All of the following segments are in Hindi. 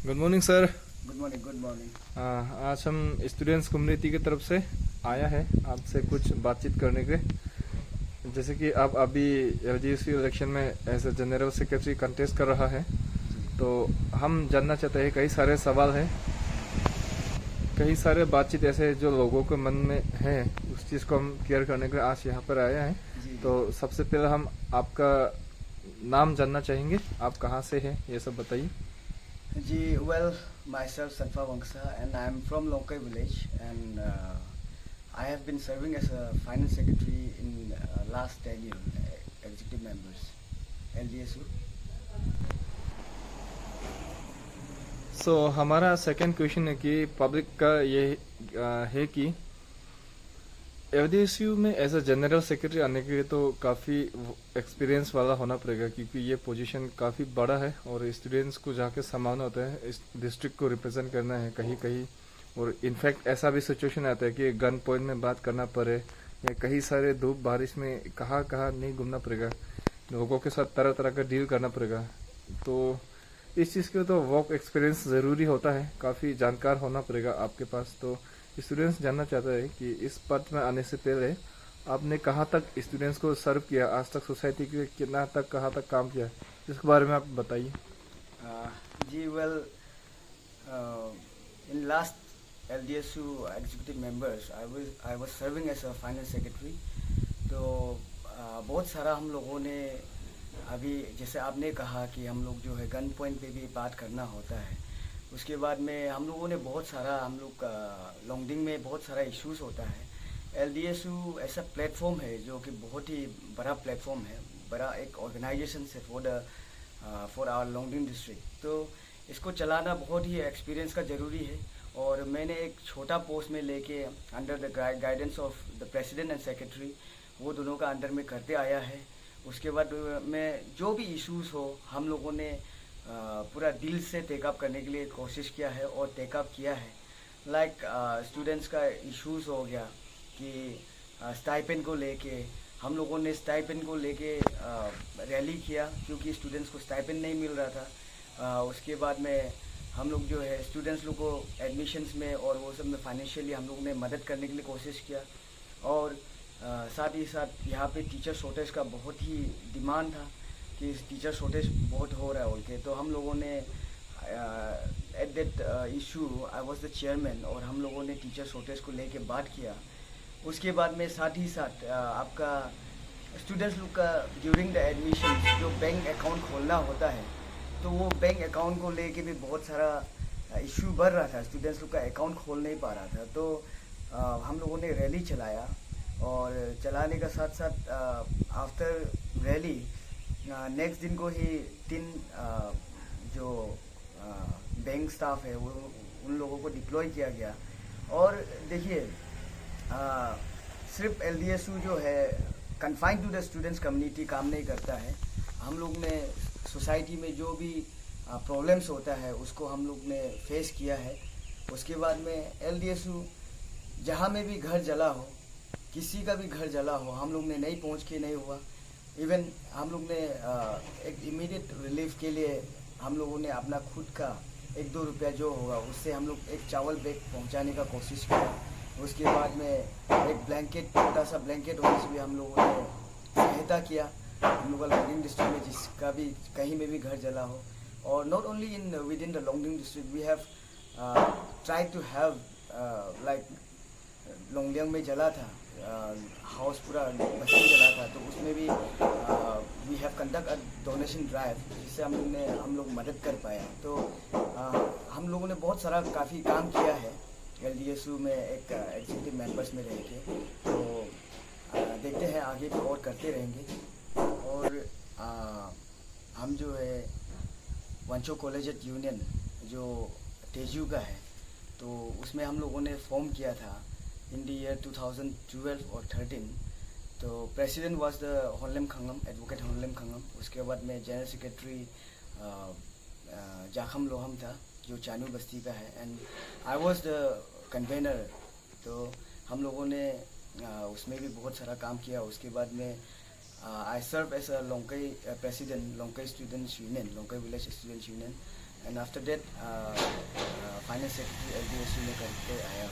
Good morning sir. Good morning, good morning. आज हम स्टूडेंट्स कम्युनिटी की तरफ से आया है आपसे कुछ बातचीत करने के। जैसे कि आप अभी एलजीयूसी इलेक्शन में as a general secretary contest कर रहा है, जी। तो हम जानना चाहते हैं, कई सारे सवाल हैं, कई सारे बातचीत ऐसे जो लोगों के मन में है, उस चीज़ को हम क्लियर करने के लिए आज यहाँ पर आए हैं। जी तो सबसे पहले हम आपका नाम जानना चाहेंगे, आप कहाँ से हैं ये सब बताइए। जी, well, myself Sanfa Wangsa and I am from Longkai village and I have been serving as a finance secretary in last 10 years, executive members LDSU. हमारा सेकंड क्वेश्चन है कि पब्लिक का ये है कि एलडीएसयू में एज अ जनरल सेक्रेटरी आने के लिए तो काफ़ी एक्सपीरियंस वाला होना पड़ेगा, क्योंकि ये पोजीशन काफ़ी बड़ा है और स्टूडेंट्स को जाके संभालना होता है, इस डिस्ट्रिक्ट को रिप्रेजेंट करना है कहीं कहीं। और इनफैक्ट ऐसा भी सिचुएशन आता है कि गन पॉइंट में बात करना पड़े, या कहीं सारे धूप बारिश में कहाँ कहाँ नहीं घूमना पड़ेगा, लोगों के साथ तरह तरह का डील करना पड़ेगा। तो इस चीज़ के लिए तो वर्क एक्सपीरियंस ज़रूरी होता है, काफ़ी जानकार होना पड़ेगा आपके पास। तो स्टूडेंट्स जानना चाहता है कि इस पद में आने से पहले आपने कहाँ तक स्टूडेंट्स को सर्व किया, आज तक सोसाइटी के कितना तक कहाँ तक काम किया, इसके बारे में आप बताइए। जी, well, in last LDSU executive members I was serving as a finance secretary. तो बहुत सारा हम लोगों ने अभी, जैसे आपने कहा कि हम लोग जो है गन पॉइंट पे भी बात करना होता है। उसके बाद में हम लोगों ने बहुत सारा, हम लोग लॉन्गडिंग में बहुत सारा इश्यूज होता है। एलडीएसयू ऐसा प्लेटफॉर्म है जो कि बहुत ही बड़ा प्लेटफॉर्म है, बड़ा एक ऑर्गेनाइजेशन से फॉर आवर लॉन्गडिंग डिस्ट्रिक्ट। तो इसको चलाना बहुत ही एक्सपीरियंस का ज़रूरी है। और मैंने एक छोटा पोस्ट में लेके under the guidance of the president and secretary, वो दोनों का अंडर में करते आया है। उसके बाद में जो भी इश्यूज हो, हम लोगों ने पूरा दिल से टेकअप करने के लिए कोशिश किया है और टेकअप किया है। लाइक स्टूडेंट्स का इश्यूज हो गया कि स्टाइपेंड को लेके हम लोगों ने स्टाइपेंड को लेके रैली किया, क्योंकि स्टूडेंट्स को स्टाइपेंड नहीं मिल रहा था। उसके बाद में हम लोग जो है स्टूडेंट्स लोग को एडमिशन्स में और वो सब में फाइनेंशियली हम लोग ने मदद करने के लिए कोशिश किया। और साथ ही साथ यहाँ पे टीचर शॉर्टेज का बहुत ही डिमांड था कि टीचर शॉर्टेज बहुत हो रहा है बोल के। तो हम लोगों ने at that issue I was the chairman, और हम लोगों ने टीचर शॉर्टेज को लेके बात किया। उसके बाद में साथ ही साथ आपका स्टूडेंट्स लोग का ड्यूरिंग द एडमिशन जो बैंक अकाउंट खोलना होता है, तो वो बैंक अकाउंट को लेके भी बहुत सारा इशू बढ़ रहा था। स्टूडेंट्स लोग का अकाउंट खोल नहीं पा रहा था। तो हम लोगों ने रैली चलाया, और चलाने का साथ साथ आफ्टर रैली नेक्स्ट दिन को ही 3 जो बैंक स्टाफ है वो उन लोगों को डिप्लॉय किया गया। और देखिए, सिर्फ एलडीएसयू जो है confined to the students community काम नहीं करता है। हम लोग ने सोसाइटी में जो भी प्रॉब्लम्स होता है उसको हम लोग ने फेस किया है। उसके बाद में एलडीएसयू जहाँ में भी घर जला हो, किसी का भी घर जला हो, हम लोग ने नहीं पहुँच के नहीं हुआ। इवन हम लोग ने एक इमीडिएट रिलीफ के लिए हम लोगों ने अपना खुद का 1-2 रुपया जो होगा उससे हम लोग एक चावल बैग पहुंचाने का कोशिश किया। उसके बाद में एक ब्लैंकेट, छोटा सा ब्लैंकेट होने से भी हम लोगों ने सहायता किया हम लोग लॉन्गडिंग डिस्ट्रिक्ट में जिसका भी कहीं में भी घर जला हो। और not only in within the Longding district, we have try to have like Longding में जला था, हाउस पूरा बस्ती जला था, तो उसमें भी we have conduct a donation drive, जिससे हम लोग मदद कर पाए। तो हम लोगों ने बहुत सारा काफ़ी काम किया है एलडीएसयू में एक एग्जीक्यूटिव मेंबर्स में रह के। तो देखते हैं आगे भी और करते रहेंगे। और हम जो है वंचो कॉलेजिएट यूनियन जो तेजू का है, तो उसमें हम लोगों ने फॉर्म किया था इन द ईयर 2012 और 13। तो प्रेसिडेंट वाज द होनलेम खंगम, एडवोकेट होनलेम खंगम। उसके बाद में जनरल सेक्रेटरी जाखम लोहम था जो चानू बस्ती का है, and I was the convener. तो हम लोगों ने उसमें भी बहुत सारा काम किया। उसके बाद में I serve as a Longkai president, Longkai students union, Longkai village students union. And after that finance secretary LDSU में करके आया हूँ।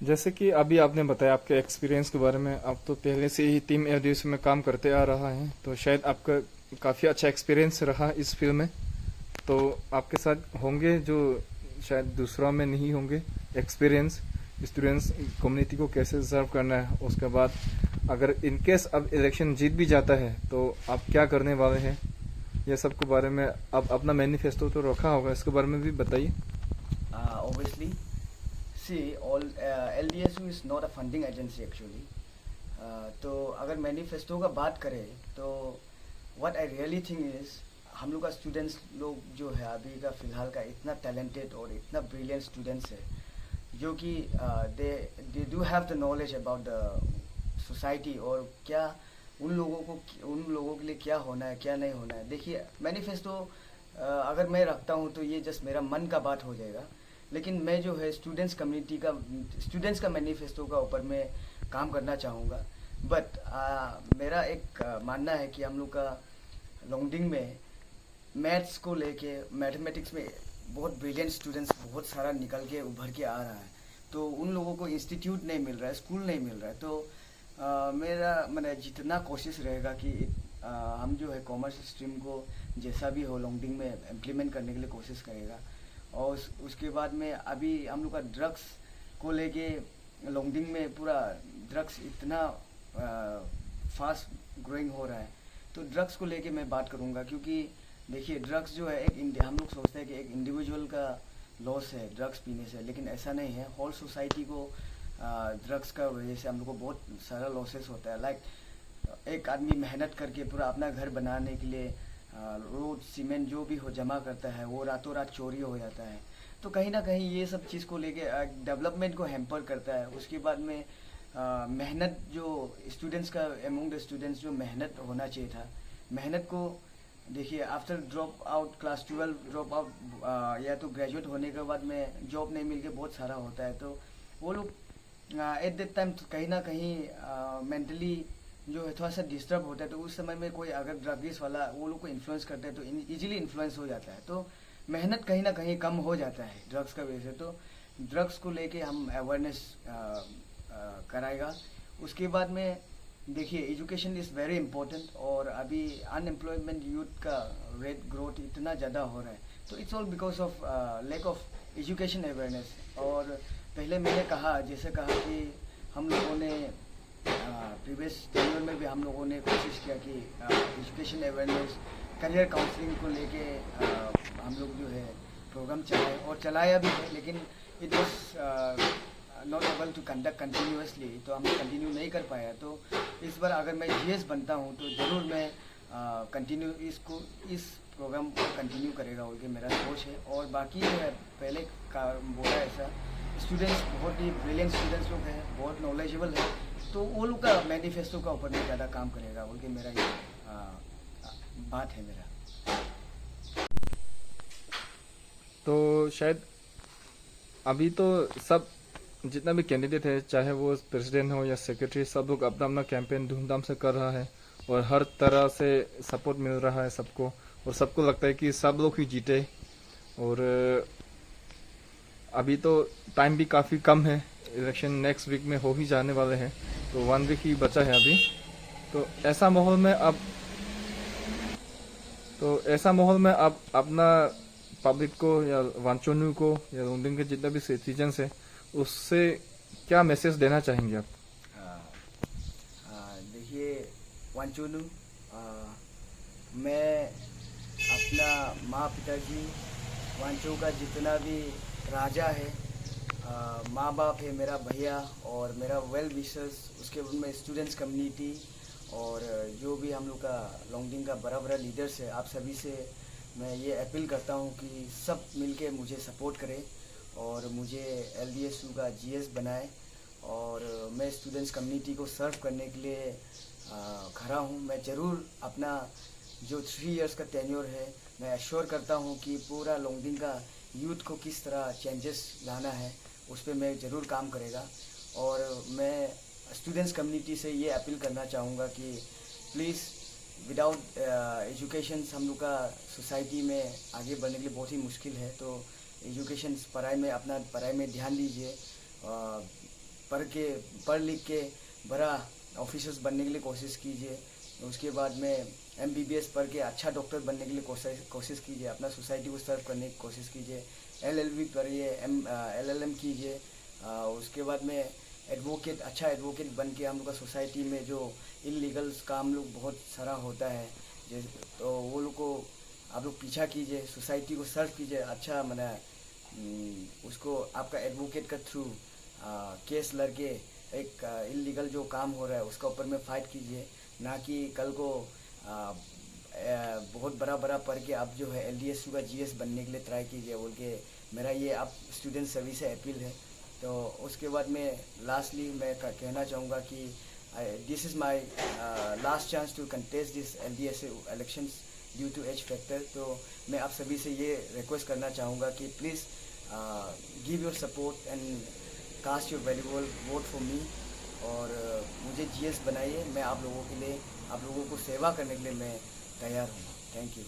जैसे कि अभी आपने बताया आपके एक्सपीरियंस के बारे में, आप तो पहले से ही टीम LDSU में काम करते आ रहा है, तो शायद आपका काफ़ी अच्छा एक्सपीरियंस रहा इस फील्ड में। तो आपके साथ होंगे जो शायद दूसरों में नहीं होंगे एक्सपीरियंस, स्टूडेंट्स कम्युनिटी को कैसे सर्व करना है। उसके बाद अगर इनकेस अब इलेक्शन जीत भी जाता है तो आप क्या करने वाले हैं, ये सब के बारे में अब अपना मैनिफेस्टो तो रखा होगा, इसके बारे में भी बताइए। Obviously, see, all LDSU is not a funding agency actually. तो अगर मैनिफेस्टो का बात करें तो what I really think is, हम लोग का स्टूडेंट्स लोग जो है अभी का फ़िलहाल का इतना टैलेंटेड और इतना ब्रिलियंट स्टूडेंट्स है जो कि they do have the knowledge about the society और क्या उन लोगों के लिए क्या होना है क्या नहीं होना है। देखिए मैनिफेस्टो अगर मैं रखता हूँ तो ये जस्ट मेरा मन का बात हो जाएगा, लेकिन मैं जो है स्टूडेंट्स का मैनिफेस्टो का ऊपर मैं काम करना चाहूँगा। बट मेरा एक मानना है कि हम लोग का लोंगडिंग में मैथ्स को लेके मैथमेटिक्स में बहुत ब्रिलियंट स्टूडेंट्स बहुत सारा निकल के उभर के आ रहा है, तो उन लोगों को इंस्टीट्यूट नहीं मिल रहा है, स्कूल नहीं मिल रहा है। तो मेरा मैंने जितना कोशिश रहेगा कि हम जो है कॉमर्स स्ट्रीम को जैसा भी हो लोंगडिंग में इम्प्लीमेंट करने के लिए कोशिश करेगा। और उसके बाद में अभी हम लोग का ड्रग्स को लेके लोंगडिंग में पूरा ड्रग्स इतना फास्ट ग्रोइंग हो रहा है, तो ड्रग्स को लेके मैं बात करूँगा। क्योंकि देखिए ड्रग्स जो है हम लोग सोचते हैं कि एक इंडिविजुअल का लॉस है ड्रग्स पीने से, लेकिन ऐसा नहीं है। होल सोसाइटी को ड्रग्स का वजह से हम लोग को बहुत सारा लॉसेस होता है। लाइक एक आदमी मेहनत करके पूरा अपना घर बनाने के लिए रोड सीमेंट जो भी हो जमा करता है, वो रातों रात चोरी हो जाता है। तो कहीं ना कहीं ये सब चीज़ को लेके डेवलपमेंट को हैम्पर करता है। उसके बाद में मेहनत जो स्टूडेंट्स का एमंग द स्टूडेंट्स जो मेहनत होना चाहिए था, मेहनत को देखिए after drop out class 12 drop out या तो ग्रेजुएट होने के बाद में जॉब नहीं मिल के बहुत सारा होता है। तो वो लोग एट दैट टाइम कहीं ना कहीं मेंटली जो है थोड़ा सा डिस्टर्ब होता है। तो उस समय में कोई अगर ड्रग्स वाला वो लोग को इन्फ्लुएंस करता है तो इजीली इन्फ्लुएंस हो जाता है, तो मेहनत कहीं ना कहीं कम हो जाता है ड्रग्स का वजह से। तो ड्रग्स को लेके हम अवेयरनेस कराएगा। उसके बाद में देखिए एजुकेशन इज़ वेरी इंपॉर्टेंट, और अभी अनएम्प्लॉयमेंट यूथ का रेट ग्रोथ इतना ज़्यादा हो रहा है, तो it's all because of lack of education awareness. और पहले मैंने जैसे कहा कि हम लोगों ने प्रीवियस टेन्योर में भी हम लोगों ने कोशिश किया कि एजुकेशन अवेयरनेस करियर काउंसलिंग को लेके हम लोग जो है प्रोग्राम चलाए और चलाया भी है, लेकिन it was not able to conduct continuously, तो हम कंटिन्यू नहीं कर पाया। तो इस बार अगर मैं GS बनता हूँ तो ज़रूर मैं कंटिन्यू इस प्रोग्राम को कंटिन्यू करेगा बोल के मेरा सोच है। और बाकी जो है पहले का बोला ऐसा स्टूडेंट्स बहुत ही ब्रिलियंट स्टूडेंट्स लोग हैं, बहुत नॉलेजेबल है, तो वो लोग का मैनिफेस्टो का ऊपर में ज़्यादा काम करेगा बोल के मेरा ये बात है मेरा। तो शायद अभी तो सब जितना भी कैंडिडेट है, चाहे वो प्रेसिडेंट हो या सेक्रेटरी, सब लोग अपना अपना कैंपेन धूमधाम से कर रहा है और हर तरह से सपोर्ट मिल रहा है सबको, और सबको लगता है कि सब लोग ही जीते। और अभी तो टाइम भी काफ़ी कम है, इलेक्शन नेक्स्ट वीक में हो ही जाने वाले हैं, तो 1 वीक ही बचा है अभी। तो ऐसा माहौल में अब अपना पब्लिक को या वांचोनू को या लोंगडिंग के जितना भी सिटीजन्स है उससे क्या मैसेज देना चाहेंगे आप? देखिए वांचोनू, मैं अपना माँ पिताजी वांचो का जितना भी राजा है, माँ बाप है, मेरा भैया और मेरा वेल विशर्स, उसके बाद में स्टूडेंट्स कम्युनिटी और जो भी हम लोग का लोंगडिंग का बड़ा बड़ा लीडर्स है, आप सभी से मैं ये अपील करता हूँ कि सब मिलके मुझे सपोर्ट करें और मुझे LDSU का GS बनाए। और मैं स्टूडेंट्स कम्युनिटी को सर्व करने के लिए खड़ा हूँ। मैं ज़रूर अपना जो 3 इयर्स का टेन्योर है, मैं एश्योर करता हूँ कि पूरा लोंगडिंग का यूथ को किस तरह चेंजेस लाना है उस पर मैं ज़रूर काम करेगा। और मैं स्टूडेंट्स कम्युनिटी से ये अपील करना चाहूँगा कि प्लीज़ विदाउट एजुकेशन हम लोग का सोसाइटी में आगे बढ़ने के लिए बहुत ही मुश्किल है। तो एजुकेशन पढ़ाई में ध्यान दीजिए। पढ़ लिख के बड़ा ऑफिसर्स बनने के लिए कोशिश कीजिए। उसके बाद में MBBS पढ़ के अच्छा डॉक्टर बनने के लिए कोशिश कीजिए। अपना सोसाइटी को सर्व करने की कोशिश कीजिए। LLB पढ़िए, LLM कीजिए। उसके बाद में अच्छा एडवोकेट बन के हम लोग का सोसाइटी में जो इलीगल्स का हम लोग बहुत सारा होता है, तो वो लोग को आप लोग पीछा कीजिए, सोसाइटी को सर्व कीजिए। अच्छा उसको आपका एडवोकेट का थ्रू केस लड़के एक इलीगल जो काम हो रहा है उसका ऊपर में फाइट कीजिए, ना कि कल को बहुत बड़ा पढ़ के आप जो है LDSU का GS बनने के लिए ट्राई कीजिए बोल के मेरा ये आप स्टूडेंट सर्विस से अपील है। तो उसके बाद में लास्टली मैं कहना चाहूँगा कि this is my last chance to contest this LDSU elections due to age factor. तो मैं आप सभी से ये रिक्वेस्ट करना चाहूँगा कि please give your support and cast your valuable vote for me, और मुझे GS बनाइए। मैं आप लोगों को सेवा करने के लिए मैं तैयार हूँ। Thank you.